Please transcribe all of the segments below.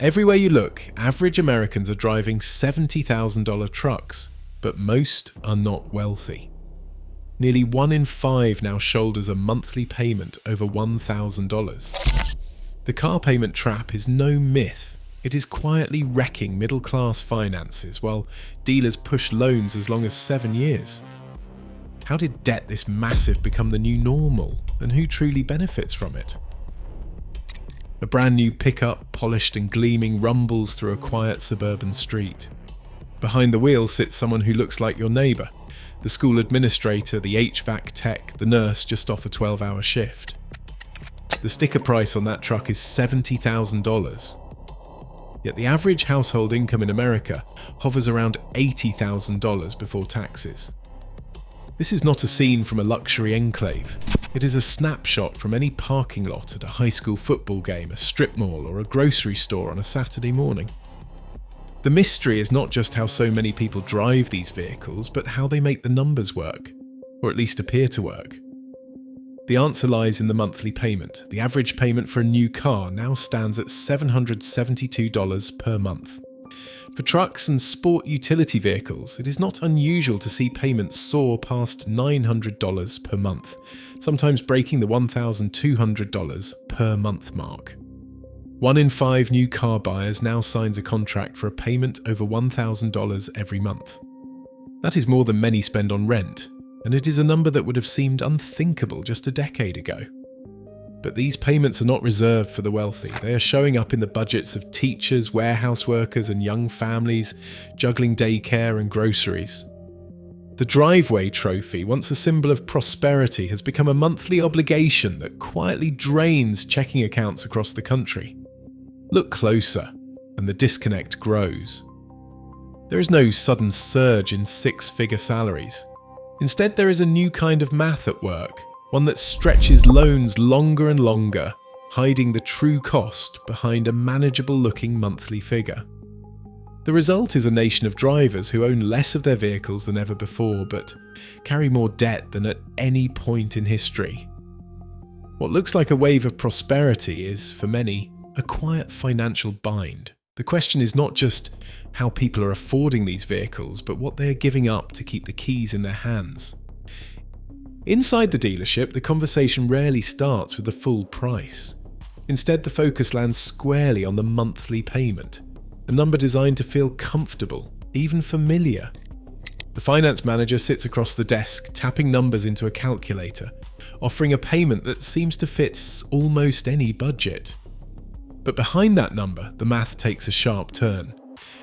Everywhere you look, average Americans are driving $70,000 trucks, but most are not wealthy. Nearly 1 in 5 now shoulders a monthly payment over $1,000. The car payment trap is no myth. It is quietly wrecking middle-class finances while dealers push loans as long as 7 years. How did debt this massive become the new normal, and who truly benefits from it? A brand new pickup, polished and gleaming, rumbles through a quiet suburban street. Behind the wheel sits someone who looks like your neighbour, the school administrator, the HVAC tech, the nurse just off a 12-hour shift. The sticker price on that truck is $70,000. Yet the average household income in America hovers around $80,000 before taxes. This is not a scene from a luxury enclave. It is a snapshot from any parking lot at a high school football game, a strip mall, or a grocery store on a Saturday morning. The mystery is not just how so many people drive these vehicles, but how they make the numbers work, or at least appear to work. The answer lies in the monthly payment. The average payment for a new car now stands at $772 per month. For trucks and sport utility vehicles, it is not unusual to see payments soar past $900 per month, sometimes breaking the $1,200 per month mark. 1 in 5 new car buyers now signs a contract for a payment over $1,000 every month. That is more than many spend on rent, and it is a number that would have seemed unthinkable just a decade ago. But these payments are not reserved for the wealthy. They are showing up in the budgets of teachers, warehouse workers, and young families juggling daycare and groceries. The driveway trophy, once a symbol of prosperity, has become a monthly obligation that quietly drains checking accounts across the country. Look closer, and the disconnect grows. There is no sudden surge in 6-figure salaries. Instead, there is a new kind of math at work, one that stretches loans longer and longer, hiding the true cost behind a manageable-looking monthly figure. The result is a nation of drivers who own less of their vehicles than ever before, but carry more debt than at any point in history. What looks like a wave of prosperity is, for many, a quiet financial bind. The question is not just how people are affording these vehicles, but what they are giving up to keep the keys in their hands. Inside the dealership, the conversation rarely starts with the full price. Instead, the focus lands squarely on the monthly payment, a number designed to feel comfortable, even familiar. The finance manager sits across the desk, tapping numbers into a calculator, offering a payment that seems to fit almost any budget. But behind that number, the math takes a sharp turn.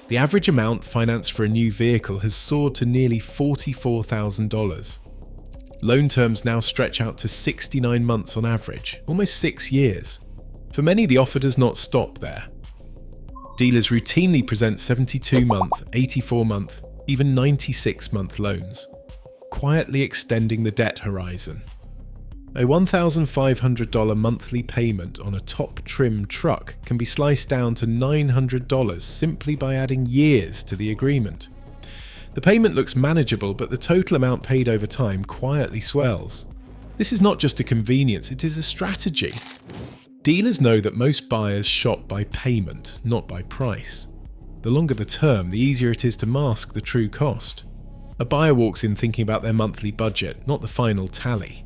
The average amount financed for a new vehicle has soared to nearly $44,000. Loan terms now stretch out to 69 months on average, almost 6 years. For many, the offer does not stop there. Dealers routinely present 72-month, 84-month, even 96-month loans, quietly extending the debt horizon. A $1,500 monthly payment on a top-trim truck can be sliced down to $900 simply by adding years to the agreement. The payment looks manageable, but the total amount paid over time quietly swells. This is not just a convenience, it is a strategy. Dealers know that most buyers shop by payment, not by price. The longer the term, the easier it is to mask the true cost. A buyer walks in thinking about their monthly budget, not the final tally.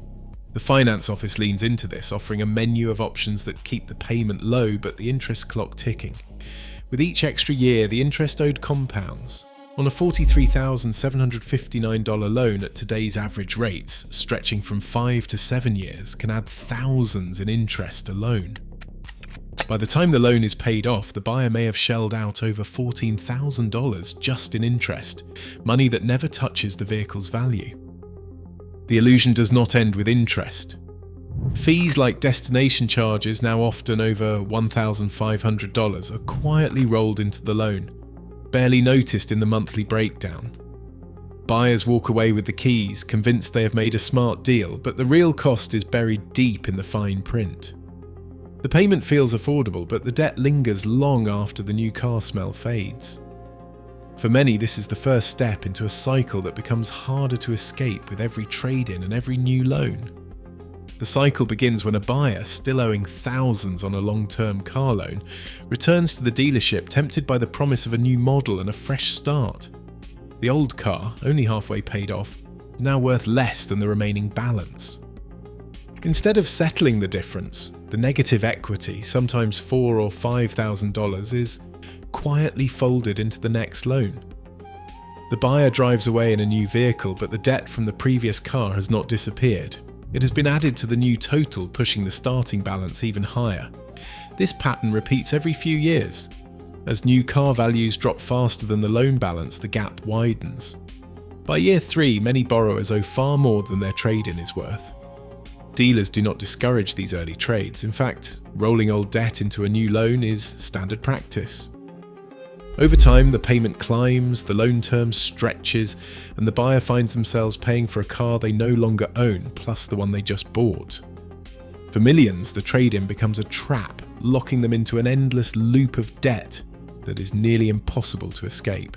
The finance office leans into this, offering a menu of options that keep the payment low but the interest clock ticking. With each extra year, the interest owed compounds. On a $43,759 loan at today's average rates, stretching from 5 to 7 years, can add thousands in interest alone. By the time the loan is paid off, the buyer may have shelled out over $14,000 just in interest, money that never touches the vehicle's value. The illusion does not end with interest. Fees like destination charges, now often over $1,500, are quietly rolled into the loan, barely noticed in the monthly breakdown. Buyers walk away with the keys, convinced they have made a smart deal, but the real cost is buried deep in the fine print. The payment feels affordable, but the debt lingers long after the new car smell fades. For many, this is the first step into a cycle that becomes harder to escape with every trade-in and every new loan. The cycle begins when a buyer, still owing thousands on a long-term car loan, returns to the dealership tempted by the promise of a new model and a fresh start. The old car, only halfway paid off, is now worth less than the remaining balance. Instead of settling the difference, the negative equity, sometimes $4,000 or $5,000, is quietly folded into the next loan. The buyer drives away in a new vehicle, but the debt from the previous car has not disappeared. It has been added to the new total, pushing the starting balance even higher. This pattern repeats every few years. As new car values drop faster than the loan balance, the gap widens. By year 3, many borrowers owe far more than their trade-in is worth. Dealers do not discourage these early trades. In fact, rolling old debt into a new loan is standard practice. Over time, the payment climbs, the loan term stretches, and the buyer finds themselves paying for a car they no longer own, plus the one they just bought. For millions, the trade-in becomes a trap, locking them into an endless loop of debt that is nearly impossible to escape.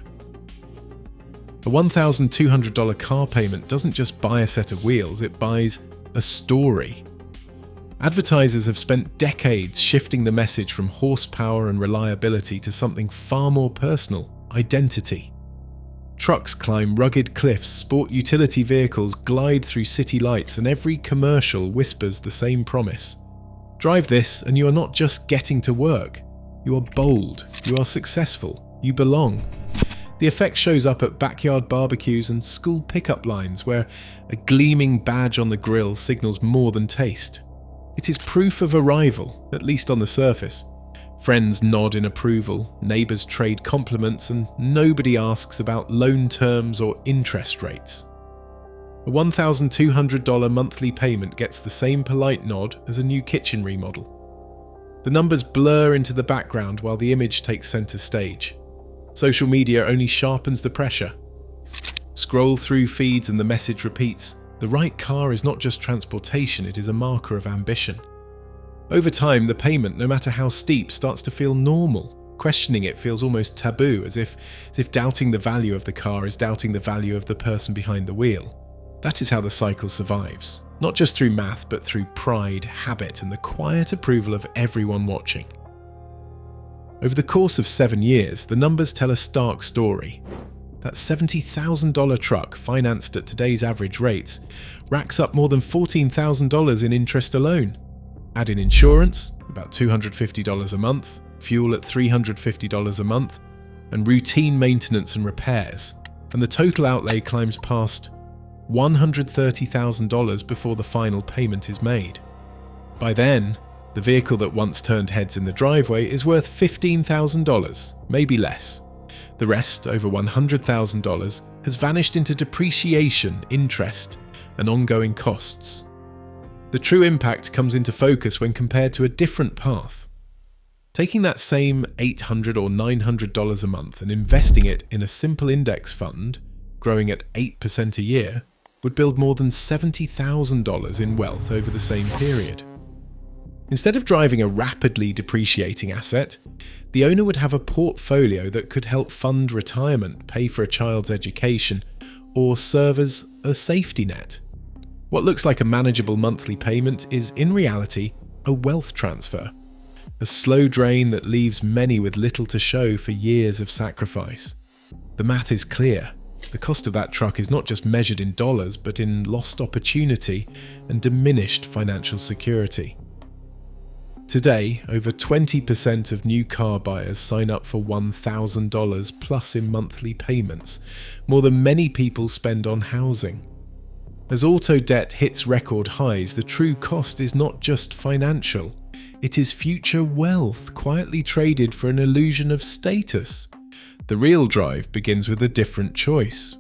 A $1,200 car payment doesn't just buy a set of wheels, it buys a story. Advertisers have spent decades shifting the message from horsepower and reliability to something far more personal: identity. Trucks climb rugged cliffs, sport utility vehicles glide through city lights, and every commercial whispers the same promise. Drive this and you are not just getting to work. You are bold, you are successful, you belong. The effect shows up at backyard barbecues and school pickup lines, where a gleaming badge on the grill signals more than taste. It is proof of arrival, at least on the surface. Friends nod in approval, neighbours trade compliments, and nobody asks about loan terms or interest rates. A $1,200 monthly payment gets the same polite nod as a new kitchen remodel. The numbers blur into the background while the image takes centre stage. Social media only sharpens the pressure. Scroll through feeds and the message repeats: the right car is not just transportation, it is a marker of ambition. Over time, the payment, no matter how steep, starts to feel normal. Questioning it feels almost taboo, as if doubting the value of the car is doubting the value of the person behind the wheel. That is how the cycle survives, not just through math, but through pride, habit, and the quiet approval of everyone watching. Over the course of 7 years, the numbers tell a stark story. That $70,000 truck, financed at today's average rates, racks up more than $14,000 in interest alone. Add in insurance, about $250 a month, fuel at $350 a month, and routine maintenance and repairs, and the total outlay climbs past $130,000 before the final payment is made. By then, the vehicle that once turned heads in the driveway is worth $15,000, maybe less. The rest, over $100,000, has vanished into depreciation, interest, and ongoing costs. The true impact comes into focus when compared to a different path. Taking that same $800 or $900 a month and investing it in a simple index fund, growing at 8% a year, would build more than $70,000 in wealth over the same period. Instead of driving a rapidly depreciating asset, the owner would have a portfolio that could help fund retirement, pay for a child's education, or serve as a safety net. What looks like a manageable monthly payment is, in reality, a wealth transfer, a slow drain that leaves many with little to show for years of sacrifice. The math is clear. The cost of that truck is not just measured in dollars, but in lost opportunity and diminished financial security. Today, over 20% of new car buyers sign up for $1,000 plus in monthly payments, more than many people spend on housing. As auto debt hits record highs, the true cost is not just financial. It is future wealth, quietly traded for an illusion of status. The real drive begins with a different choice.